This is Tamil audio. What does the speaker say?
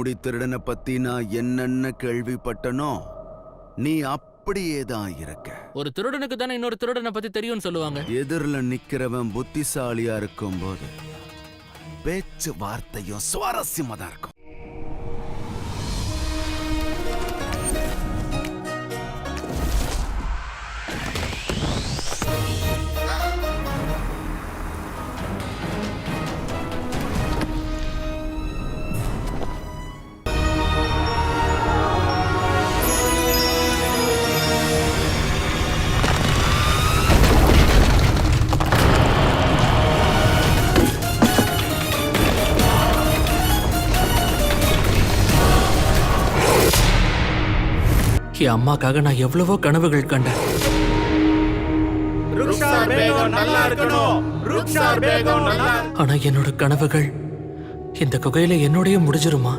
முடி திருடனை பத்தி நான் என்னென்ன கேள்விப்பட்டனோ நீ அப்படியே தான் இருக்க. ஒரு திருடனுக்கு தானே இன்னொரு திருடனை பத்தி தெரியும்னு சொல்லுவாங்க. எதிரில் நிக்கிறவன் புத்திசாலியா இருக்கும் போது பேச்சு வார்த்தையும் சுவாரஸ்யமா தான் இருக்கும். என் அம்மாக்காக நான் எவ்வளவோ கனவுகள் கண்டேன். ஆனா என்னோட கனவுகள் இந்த குகையில என்னோடய முடிஞ்சிருமா?